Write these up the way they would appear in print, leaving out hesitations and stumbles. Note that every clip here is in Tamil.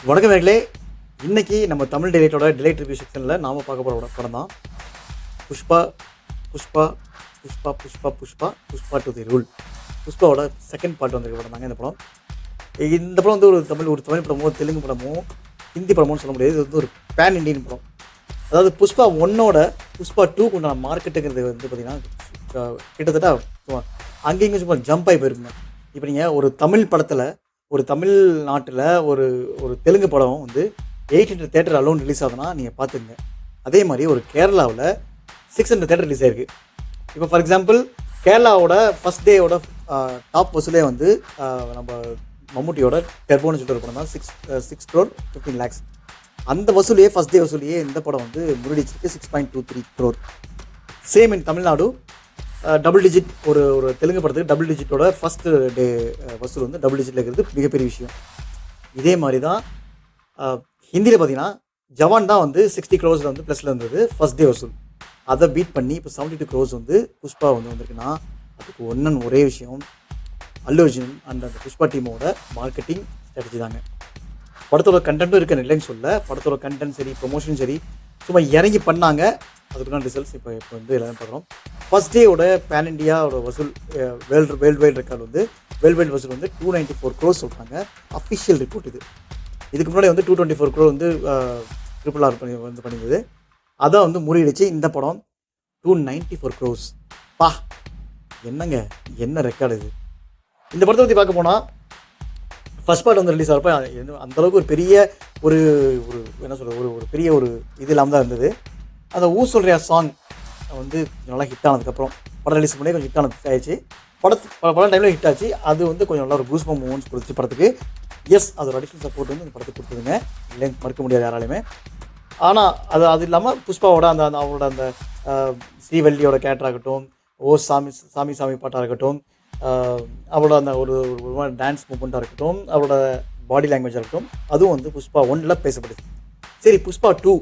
வணக்கம் நேயர்களே. இன்னைக்கு நம்ம தமிழ் டிலைட்டோட டிலைட் ரிவ்யூ செக்ஷனில் நாம் பார்க்க போகிற படம் தான் Pushpa Pushpa Pushpa Pushpa Pushpa Pushpa two the rule. புஷ்பாவோட செகண்ட் பார்ட் வந்திருக்க படம் தாங்க இந்த படம். இந்த படம் வந்து ஒரு தமிழ் படமோ தெலுங்கு படமோ ஹிந்தி படமோன்னு சொல்ல முடியாது. இது வந்து ஒரு பேன் இண்டியன் படம். அதாவது புஷ்பா 1ஓட புஷ்பா 2க்கு உண்டான மார்க்கெட்டுங்கிறது வந்து பார்த்திங்கன்னா கிட்டத்தட்ட அங்கேயும் சும்மா ஜம்ப் ஆகி போயிருக்குங்க. இப்போ நீங்கள் ஒரு தமிழ் படத்தில் ஒரு தமிழ்நாட்டில் ஒரு ஒரு தெலுங்கு படம் வந்து 800 தேட்டர் அலோன் ரிலீஸ் ஆகுதுன்னா நீங்கள் பார்த்துங்க. அதே மாதிரி ஒரு கேரளாவில் 600 தேட்டர் ரிலீஸ் ஆயிருக்கு. இப்போ ஃபார் எக்ஸாம்பிள் கேரளாவோட ஃபஸ்ட் டேயோட டாப் வசூலே வந்து நம்ம மம்முட்டியோட டெர்போன்னு சொல்லிட்டு ஒரு படம் தான் 6 crore 15 lakhs. அந்த வசூலியே ஃபஸ்ட் டே வசூலியே இந்த படம் வந்து முறியடிச்சிருக்கு 6.23 crore. Same in Tamil Nadu double digit ஒரு தெலுங்கு படத்துக்கு டபுள் டிஜிட்டோட ஃபஸ்ட்டு டே வசூல் வந்து டபுள் டிஜிட்டில் இருக்கிறது மிகப்பெரிய விஷயம். இதே மாதிரி தான் ஹிந்தியில் பார்த்தீங்கன்னா ஜவான் தான் வந்து 60 crores வந்து ப்ளஸில் இருந்தது ஃபஸ்ட் டே வசூல். அதை பீட் பண்ணி இப்போ 72 crores வந்து புஷ்பா வந்து வந்திருக்குன்னா அதுக்கு ஒரே விஷயம் அல்லு அர்ஜுன் அண்ட் அந்த புஷ்பா டீமோட மார்க்கெட்டிங் ஸ்ட்ராட்டஜி தாங்க. படத்தோட கண்டென்ட்டும் இருக்க இல்லைன்னு சொல்ல, படத்தோட கண்டென்ட் சரி ப்ரொமோஷனும் சரி சும்மா இறங்கி பண்ணாங்க. அதுக்குண்டான ரிசல்ட்ஸ் இப்போ வந்து எல்லாரும் பார்க்குறோம். ஃபஸ்ட் டேயோட பேன் இண்டியாவோட வசூல் வேர்ல்டு வைட் ரெக்கார்டு வந்து வேர்ல்டு வைட் வசூல் வந்து 294 crores சொல்கிறாங்க. அஃபிஷியல் ரிப்போர்ட் இது. இதுக்கு முன்னாடி வந்து 224 crore வந்து RRR பண்ணியிருந்தது. அதை வந்து முறியடிச்சு இந்த படம் 294 crores. பா என்னங்க, என்ன ரெக்கார்டு இது. இந்த படத்தை பற்றி பார்க்க போனால் ஃபஸ்ட் பார்ட் வந்து ரிலீஸ் ஆகிறப்ப அந்தளவுக்கு ஒரு பெரிய ஒரு என்ன சொல்கிறது ஒரு பெரிய ஒரு இது இல்லாமல் தான் இருந்தது. அந்த ஊ சொல்கிற சாங் வந்து நல்லா ஹிட் ஆனதுக்கப்புறம் படம் ரிலீஸ் பண்ணி கொஞ்சம் ஹிட் ஆயிடுச்சு. படம் டைமில் ஹிட் ஆச்சு. அது வந்து கொஞ்சம் நல்லா ஒரு கூஸ்பம் மூமெண்ட்ஸ் கொடுத்துச்சு படத்துக்கு. எஸ், அதோட அடிஷனல் சப்போர்ட் வந்து இந்த படத்துக்கு கொடுத்துதுங்க, இல்லைன்னு மறுக்க முடியாது யாராலையுமே. ஆனால் அது இல்லாமல் புஷ்பாவோட அவரோட அந்த ஸ்ரீவல்லியோட கேரக்டர் ஆகட்டும், ஓ சாமி பாட்டாக இருக்கட்டும், அவரோட அந்த ஒரு டான்ஸ் மூமெண்ட்டாக இருக்கட்டும், அவரோட பாடி லாங்குவேஜாக இருக்கட்டும், அதுவும் வந்து புஷ்பா 1ல் பேசப்படுது. சரி, புஷ்பா 2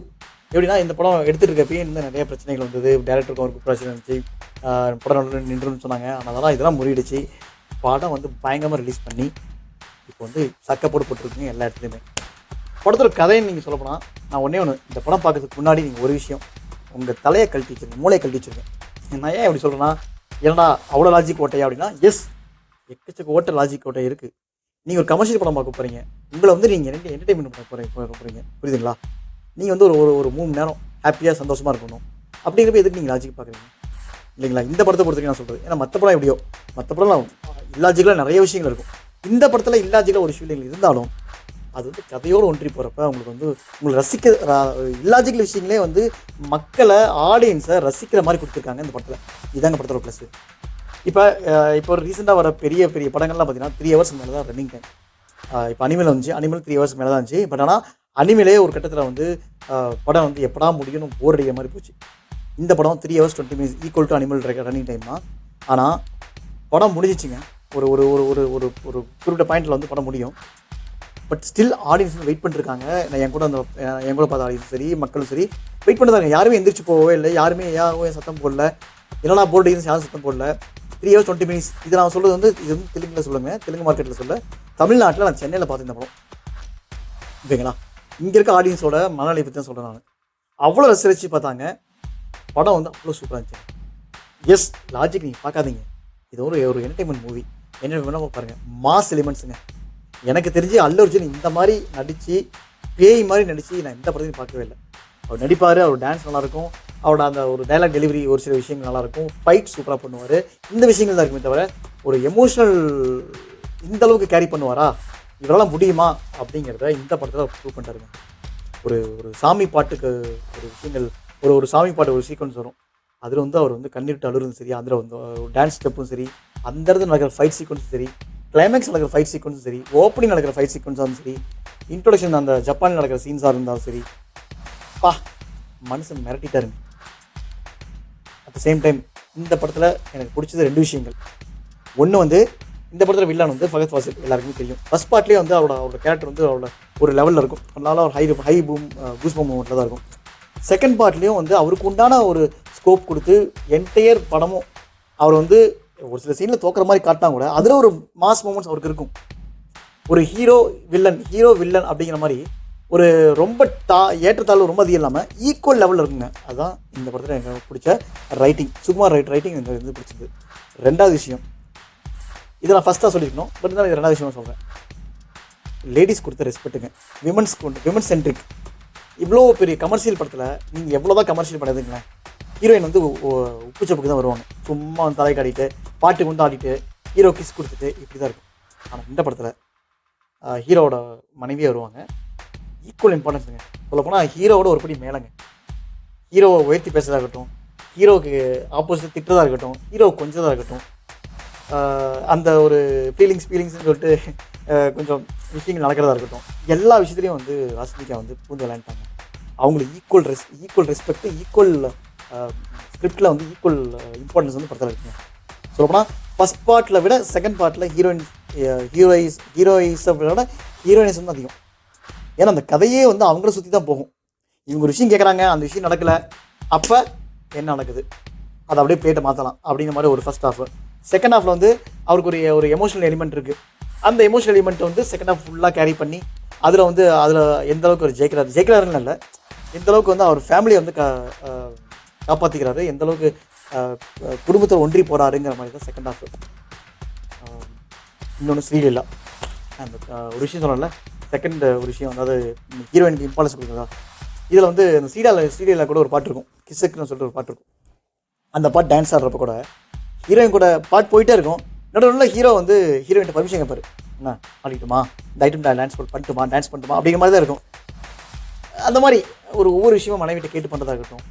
எப்படின்னா இந்த படம் எடுத்துகிட்டு இருக்கப்பே இன்னும் நிறைய பிரச்சனைகள் வந்தது. டேரக்டருக்கும் அவருக்கு பிரச்சனை இருந்துச்சு. படம் நின்றுன்னு சொன்னாங்க. ஆனால் இதெல்லாம் முறியடிச்சு படம் வந்து பயங்கரமாக ரிலீஸ் பண்ணி இப்போ வந்து சக்கப்போடு போட்டுருக்குங்க எல்லா இடத்துலையுமே. படத்தோட கதைன்னு நீங்கள் சொல்லப்போனால் நான் ஒன்று இந்த படம் பார்க்கறதுக்கு முன்னாடி நீங்கள் ஒரு விஷயம் உங்கள் தலையை கழட்டி வச்சுருங்க, மூளையை கழட்டி வச்சுருங்க. நான் ஏன் எப்படி சொல்கிறேன்னா, ஏன்னா அவ்வளோ லாஜிக் ஓட்டையா அப்படின்னா, எஸ், எக்கச்சக்க ஓட்ட லாஜிக் ஓட்டை இருக்குது. நீங்கள் ஒரு கமர்ஷியல் படம் பார்க்க போகிறீங்க, உங்களை வந்து நீங்கள் என்டர்டைன்மெண்ட் பார்க்க போகிறீங்க, புரியுதுங்களா? நீங்கள் வந்து ஒரு 3 மணி நேரம் ஹாப்பியாக சந்தோஷமாக இருக்கணும். அப்படிங்கிறப்ப எதுக்கு நீங்கள் லாஜிக் பார்க்குறீங்க இல்லைங்களா? இந்த படத்தை பொறுத்தவரைக்கும் நான் சொல்கிறது, ஏன்னா மற்ற படம் எப்படியோ, மற்ற படம்லாம் இல்லாஜிக்கலாக நிறைய விஷயங்கள் இருக்கும். இந்த படத்தில் இல்லாஜிக்கலாக ஒரு விஷயங்கள் இருந்தாலும் அது வந்து கதையோடு ஒன்றி போகிறப்ப உங்களுக்கு வந்து உங்களை இல்லாஜிக்கல் விஷயங்களே வந்து மக்களை ஆடியன்ஸை ரசிக்கிற மாதிரி கொடுத்துருக்காங்க இந்த படத்தில். இதாங்க படத்தோட ப்ளஸ். இப்போ ரீசெண்டாக வர பெரிய பெரிய படங்கள்லாம் பார்த்தீங்கன்னா 3 hours மேலே தான் ரன்னிங் டைம். இப்போ அனிமல் 3 hours மேலே தான் இருந்துச்சு. பட் ஆனால் அனிமலே ஒரு கட்டத்தில் வந்து படம் வந்து எப்படா முடியணும் போர் அடிக்கிற மாதிரி போச்சு. இந்த படம் 3 hours 20 minutes equal to animal running time தான். ஆனால் படம் முடிஞ்சிச்சுங்க. ஒரு ஒரு ஒரு ஒரு ஒரு குறிப்பிட்ட பாயிண்டில் வந்து படம் முடியும். பட் ஸ்டில் ஆடியன்ஸ் வெயிட் பண்ணிருக்காங்க. நான் என் கூட பார்த்த ஆடியன்ஸும் சரி, மக்களும் சரி வெயிட் பண்ணிருக்காங்க. யாருமே எந்திரிச்சு போகவே இல்லை, யாரும் சத்தம் போடல, என்னென்னா போர்டு அடிக்கணும் யாரும் சத்தம் போடல. 3 hours 20 minutes. இது நான் சொல்கிறது வந்து இது வந்து தெலுங்கில் சொல்லுங்கள், தெலுங்கு மார்க்கெட்டில் சொல்ல. தமிழ்நாட்டில் நான் சென்னையில் பார்த்து இந்த படம், ஓகேங்களா? இங்கே இருக்க ஆடியன்ஸோட மனநிலை பற்றி தான் சொல்கிறேன் நான். அவ்வளோ ரசிச்சு பார்த்தாங்க. படம் வந்து அவ்வளோ சூப்பராக இருந்துச்சு. எஸ், லாஜிக் நீங்கள் பார்க்காதீங்க. இது ஒரு என்டர்டைன்மெண்ட் மூவி. என்டர்டைன்மெண்ட்டாக பாருங்கள். மாஸ் எலிமெண்ட்ஸுங்க. எனக்கு தெரிஞ்சு அல்லு அர்ஜுன் இந்த மாதிரி நடித்து பேய் மாதிரி நடித்து நான் எந்த படத்தையும் பார்க்கவே இல்லை. அவர் நடிப்பார், அவர் டான்ஸ் நல்லாயிருக்கும், அவரோட அந்த ஒரு டைலாக் டெலிவரி ஒரு சில விஷயங்கள் நல்லாயிருக்கும், ஃபைட் சூப்பராக பண்ணுவார். இந்த விஷயங்கள் தான் இருக்குமே தவிர ஒரு எமோஷ்னல் இந்தளவுக்கு கேரி பண்ணுவாரா, இவரெல்லாம் முடியுமா அப்படிங்கிறத இந்த படத்தில் ப்ரூவ் பண்ணிட்டாருங்க. ஒரு சாமி பாட்டுக்கு ஒரு விஷயங்கள், ஒரு சாமி பாட்டு ஒரு சீக்வன்ஸ் வரும். அதில் வந்து அவர் வந்து கண்ணீர் அழுறதும் சரி, அதில் வந்து ஒரு டான்ஸ் ஸ்டெப்பும் சரி, அந்த இடத்துல நடக்கிற ஃபைட் சீக்வன்ஸும் சரி, கிளைமேக்ஸ் நடக்கிற ஃபைட் சீக்வன்ஸும் சரி, ஓப்பனிங் நடக்கிற ஃபைட் சீக்வன்ஸாக இருந்தாலும் சரி, இன்ட்ரோடக்ஷன் அந்த ஜப்பானில் நடக்கிற சீன்ஸாக இருந்தாலும் சரி, மனுஷன் மிரட்டிட்டாருங்க. அட் த சேம் டைம் இந்த படத்தில் எனக்கு பிடிச்சது 2 விஷயங்கள். ஒன்று வந்து இந்த படத்தில் வில்லன் வந்து ஃபகத் ஃபாசில் எல்லாருக்குமே தெரியும். ஃபஸ்ட் பார்ட்லேயே வந்து அவரோட கேரக்டர் வந்து அவரோட ஒரு லெவலில் இருக்கும். அதனால ஒரு ஹை கூஸ்பம் மூமெண்ட்டில் தான் இருக்கும். செகண்ட் பார்ட்லேயும் வந்து அவருக்கு உண்டான ஒரு ஸ்கோப் கொடுத்து என்டையர் படமும் அவர் வந்து ஒரு சில சீனில் தோக்குற மாதிரி காட்டினா கூட அதில் ஒரு மாஸ் மூமெண்ட்ஸ் அவருக்கு இருக்கும். ஒரு ஹீரோ வில்லன் அப்படிங்கிற மாதிரி ஒரு ரொம்ப ஏற்றத்தாழ்வு ரொம்ப அதிகம் இல்லாமல் ஈக்குவல் லெவலில் இருக்குங்க. அதுதான் இந்த படத்தில் எனக்கு பிடிச்ச ரைட்டிங். சுகுமார் ரைட்டிங் எனக்கு வந்து பிடிச்சது. ரெண்டாவது விஷயம், இதை நான் ஃபஸ்ட்டாக சொல்லியிருக்கணும், பட் இருந்தாலும் இது ரெண்டாவது விஷயமாக சொல்கிறேன். லேடிஸ் கொடுத்த ரெஸ்பெக்ட்டுங்க. Women's centric. இவ்வளோ பெரிய கமர்ஷியல் படத்தில் நீங்கள் எவ்வளோ தான் கமர்ஷியல் பண்ணதுங்களேன், ஹீரோயின் வந்து உப்புச்சப்புக்கு தான் வருவாங்க. சும்மா தலை காட்டிட்டு பாட்டுக்கு வந்து ஆடிட்டு ஹீரோ கிஸ் கொடுத்துட்டு இப்படி தான் இருக்கும். ஆனால் இந்த படத்தில் ஹீரோவோட மனைவியே வருவாங்க. ஈக்குவல் இம்பார்ட்டன்ஸுங்க. சொல்லப்போனால் ஹீரோவோட ஒரு படி மேலேங்க. ஹீரோவை உயர்த்தி பேசுறதா இருக்கட்டும், ஹீரோவுக்கு ஆப்போசிட் திட்டுறதா இருக்கட்டும், ஹீரோவை கொஞ்சதாக இருக்கட்டும், அந்த ஒரு ஃபீலிங்ஸ்னு சொல்லிட்டு கொஞ்சம் விஷயங்கள் நடக்கிறதா இருக்கட்டும், எல்லா விஷயத்துலையும் வந்து ராஷ்மிகா வந்து பூந்து விளையாண்டாங்க. அவங்களுக்கு ஈக்குவல் ரெஸ்பெக்ட், ஈக்குவல் ஸ்கிரிப்டில் வந்து ஈக்குவல் இம்பார்ட்டன்ஸ் வந்து படத்தில் இருக்குங்க. சொல்லப்போனால் ஃபஸ்ட் பார்ட்டில் விட செகண்ட் பார்ட்டில் ஹீரோயிஸை விட ஹீரோயினிஸ் வந்து அதிகம். ஏன்னா அந்த கதையே வந்து அவங்கள சுற்றி தான் போகும். இவங்க ஒரு விஷயம் கேட்குறாங்க, அந்த விஷயம் நடக்கலை, அப்போ என்ன நடக்குது, அதை அப்படியே பிளேட்டை மாற்றலாம் அப்படிங்கிற மாதிரி ஒரு ஃபஸ்ட் ஹாஃப். செகண்ட் ஹாஃபில் வந்து அவருக்கு ஒரு எமோஷனல் எலிமெண்ட் இருக்குது. அந்த எமோஷனல் எலிமெண்ட்டை வந்து செகண்ட் ஹாஃப் ஃபுல்லாக கேரி பண்ணி அதில் எந்த அளவுக்கு ஒரு ஜெயிக்கிறாருன்னு இல்லை, எந்த அளவுக்கு வந்து அவர் ஃபேமிலியை வந்து காப்பாற்றிக்கிறாரு, எந்த அளவுக்கு குடும்பத்தை ஒன்றி போகிறாருங்கிற மாதிரி தான் செகண்ட் ஹாஃப். இன்னொன்று ஸ்ரீலீலா, அந்த ஒரு விஷயம் சொல்லல, செகண்ட் ஒரு விஷயம், அதாவது ஹீரோயினுக்கு இம்பார்ட்டன்ஸ் கொடுக்குறதா. இதில் வந்து அந்த ஸ்ரீலீலா கூட ஒரு பாட்டு இருக்கும், கிஸ்ஸுக்குன்னு சொல்லிட்டு ஒரு பாட்டு இருக்கும். அந்த பாட்டு டான்ஸ் ஆடுறப்ப கூட ஹீரோயின் கூட பாட்டு போயிட்டே இருக்கும். நடுவில் ஹீரோ வந்து ஹீரோயின்ட்ட பர்மிஷன் கேட்பாரு, என்ன ஆடிட்டுமா, இந்த ஐட்டம் டான்ஸ் பண்ணட்டுமா அப்படிங்கிற மாதிரி தான் இருக்கும். அந்த மாதிரி ஒவ்வொரு விஷயமும் மனைவிட்ட கேட்டு பண்ணுறதா இருக்கட்டும்,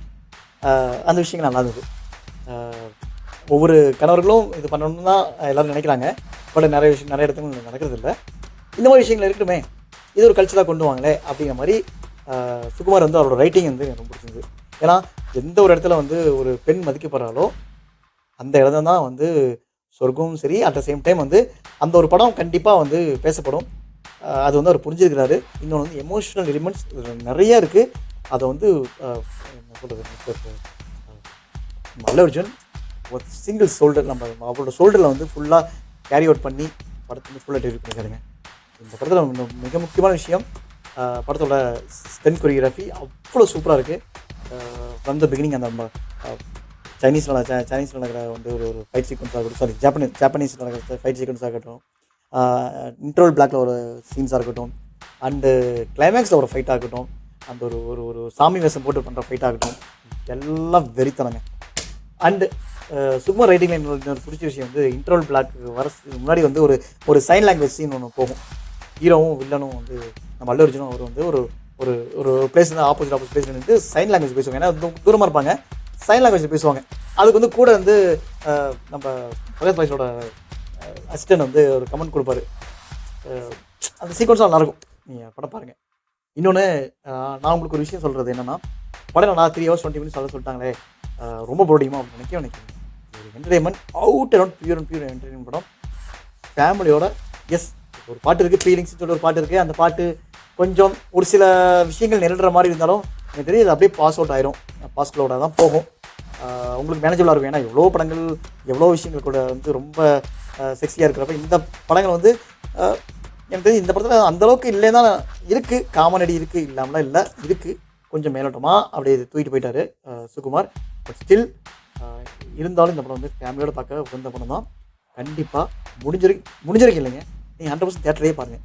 அந்த விஷயங்கள் நல்லா இருந்தது. ஒவ்வொரு கணவர்களும் இது பண்ணணும்னு தான் எல்லோரும் நினைக்கிறாங்க. பட் நிறைய இடத்துல நடக்கிறது இல்லை. இந்த மாதிரி விஷயங்கள் இருக்கட்டுமே, இது ஒரு கல்ச்சராக கொண்டு வாங்களே அப்படிங்கிற மாதிரி சுகுமார் வந்து அவரோட ரைட்டிங் வந்து எனக்கு ரொம்ப பிடிச்சிருந்தது. ஏன்னா எந்த ஒரு இடத்துல வந்து ஒரு பெண் மதிக்கப்படுறாலோ அந்த இடம் தான் வந்து சொர்க்கமும் சரி. அட் த சேம் டைம் வந்து அந்த ஒரு படம் கண்டிப்பாக வந்து பேசப்படும். அது வந்து அவர் புரிஞ்சிருக்கிறாரு. இன்னொன்று வந்து எமோஷ்னல் எலிமெண்ட்ஸ் நிறையா இருக்குது. அதை வந்து என்ன சொல்கிறது, அல்லு அர்ஜுன் ஒரு சிங்கிள் ஷோல்டர், நம்ம அவரோட ஷோல்டரில் வந்து ஃபுல்லாக கேரி அவுட் பண்ணி படத்தை வந்து ஃபுல்லாக டெலிவரி பண்ணிக்காருங்க. இந்த படத்தில் மிக முக்கியமான விஷயம், படத்தோட ஸ்டென்ட் கொரியோகிராஃபி அவ்வளோ சூப்பராக இருக்குது. ஃப்ரம் த பிகினிங் அந்த சைனீஸில் நடக்கிற வந்து ஒரு ஃபைட் சீக்வன்ஸ் ஆகட்டும், ஜாப்பனீஸ் நடக்கிற ஃபைட் சீக்வன்ஸ் ஆகட்டும், இன்ட்ரோல் பிளாக்கில் ஒரு சீன்ஸாக இருக்கட்டும், அண்டு கிளைமேக்ஸில் ஒரு ஃபைட் ஆகட்டும், அந்த ஒரு சாமி வேஷம் போட்டு பண்ணுற ஃபைட் ஆகட்டும், எல்லாம் வெறித்தனங்க. அண்டு சுகுமார் ரைட்டிங்கில் இன்னொரு பிடிச்ச விஷயம் வந்து இன்ட்ரோல் பிளாக் வர முன்னாடி வந்து ஒரு சைன் லாங்குவேஜ் சீன் ஒன்று போகும். ஹீரோவும் வில்லனும் வந்து நம்ம அல்லு அர்ஜுனும் அவர் வந்து ஒரு பிளேஸ் வந்து ஆப்போசிட் பிளேஸ் வந்து சைன் லாங்குவேஜ் பேசுவாங்க. ஏன்னா தூரமாக இருப்பாங்க, சைன் லாங்குவேஜ் பேசுவாங்க. அதுக்கு வந்து கூட வந்து நம்ம பகத் பாய்ஸோட அசிஸ்டன்ட் வந்து ஒரு கமெண்ட் கொடுப்பாரு. அந்த சீக்வன்ஸும் நல்லாயிருக்கும், நீங்கள் படம் பாருங்கள். இன்னொன்று நான் உங்களுக்கு ஒரு விஷயம் சொல்கிறது என்னென்னா, படம் நான் 3 hours 20 minutes சொல்லிட்டாங்களே, ரொம்ப போர்டிங்கமாக அப்படின்னு நினைக்கிறேன். ஒரு entertainment, out and pure entertainment படம். ஃபேமிலியோட எஸ், ஒரு பாட்டு இருக்குது, ஃபீலிங்ஸ் சொல்லிட்டு ஒரு பாட்டு இருக்குது. அந்த பாட்டு கொஞ்சம் ஒரு சில விஷயங்கள் நிரடுற மாதிரி இருந்தாலும் எனக்கு தெரியும் அது அப்படியே பாஸ் அவுட் ஆயிரும், பாஸ்களோட தான் போகும். உங்களுக்கு மேனேஜபிளாக இருக்கும். ஏன்னா எவ்வளோ படங்கள் எவ்வளோ விஷயங்கள் கூட வந்து ரொம்ப செக்ஸியாக இருக்கிறப்ப இந்த படங்கள் வந்து எனக்கு தெரிஞ்சு இந்த படத்தில் அந்தளவுக்கு இல்லைன்னா இருக்குது, காமெடி இருக்குது, இல்லாமலாம் இல்லை, இருக்குது. கொஞ்சம் மேலோட்டமாக அப்படியே தூக்கிட்டு போயிட்டார் சுகுமார். பட் ஸ்டில் இருந்தாலும் இந்த படம் வந்து ஃபேமிலியோடு பார்க்க உகந்த படம் தான். கண்டிப்பாக முடிஞ்சிருக்கு இல்லைங்க, நீங்கள் 100% தேட்டரே பாருங்கள்.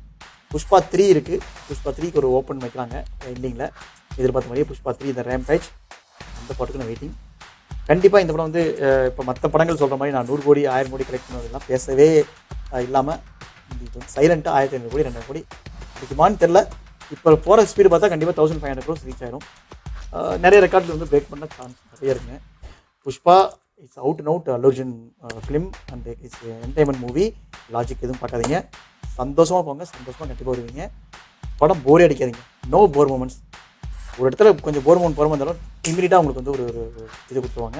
புஷ்பா 3 இருக்குது, புஷ்பா 3க்கு ஒரு ஓப்பன் வைக்கிறாங்க எண்டிங்கில். எதிர்பார்த்த மாதிரியே புஷ்பா 3 இந்த ரேம்பேஜ், அந்த பாட்டுக்கு நான் வெயிட்டிங். கண்டிப்பாக இந்த படம் வந்து இப்போ மற்ற படங்கள் சொல்கிற மாதிரி நான் 100 கோடி 1000 கோடி கலெக்ட் பண்ணதெல்லாம் பேசவே இல்லாமல் இது வந்து சைலண்ட்டாக 1500 கோடி 2000 கோடி இருக்குமான்னு தெரில. இப்போ போகிற ஸ்பீடு பார்த்தா கண்டிப்பாக 1500 crores ரீச் ஆயிரும். நிறைய ரெக்கார்டில் வந்து பிரேக் பண்ண சான்ஸ் நிறைய இருக்குங்க. Pushpa it's out and out Allu Arjun film and it's entertainment movie. Logic எதுவும் பார்க்காதீங்க, சந்தோஷமாக போங்க, சந்தோஷமாக கண்டிப்பாக வருவீங்க. படம் போரே அடிக்காதீங்க, நோ போர் மூமெண்ட்ஸ். ஒரு இடத்துல கொஞ்சம் போர் மூமெண்ட் இருந்தாலும் இமீடியட்டாக உங்களுக்கு வந்து ஒரு இது கொடுத்துருவாங்க.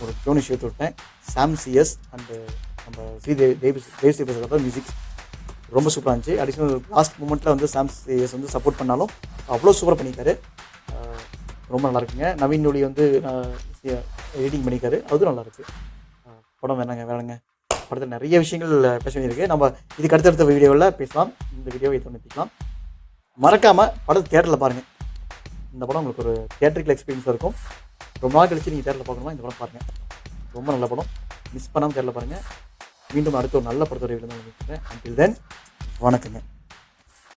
ஒரு பியூனிஷ் எடுத்து விட்டேன், சாம் சிஎஸ் அண்டு நம்ம தேவ்ஸ்ரீ பேசுகிறப்ப மியூசிக் ரொம்ப சூப்பராக இருந்துச்சு. அடிஷ்னல் லாஸ்ட் மூமெண்ட்டில் வந்து சாம் சிஎஸ் வந்து சப்போர்ட் பண்ணாலும் அவ்வளோ சூப்பராக பண்ணியிருக்காரு, ரொம்ப நல்லாயிருக்குங்க. நவீன் ஒளி வந்து எடிட்டிங் பண்ணியிருக்காரு, அதுவும் நல்லாயிருக்கு. படம் வேணாங்க படத்தில் நிறைய விஷயங்கள் பேச வேண்டியிருக்கு. நம்ம இதுக்கு அடுத்தடுத்த வீடியோவில் பேசலாம். இந்த வீடியோவை இதோட நிறுத்திக்கலாம். மறக்காமல் படத்தை தியேட்டரில் பாருங்கள். இந்த படம் உங்களுக்கு ஒரு தியேட்டரிக்கல் எக்ஸ்பீரியன்ஸாக இருக்கும். ரொம்ப நாள் கழிச்சு நீங்கள் தியேட்டரில் பார்க்கணுமா இந்த படம் பாருங்கள். ரொம்ப நல்ல படம். மிஸ் பண்ணாமல் தியேட்டரில் பாருங்கள். மீண்டும் அடுத்த ஒரு நல்ல படத்தோட வீடியோ தான் நினைக்கிறேன். அன்டில் தென் வணக்கங்க.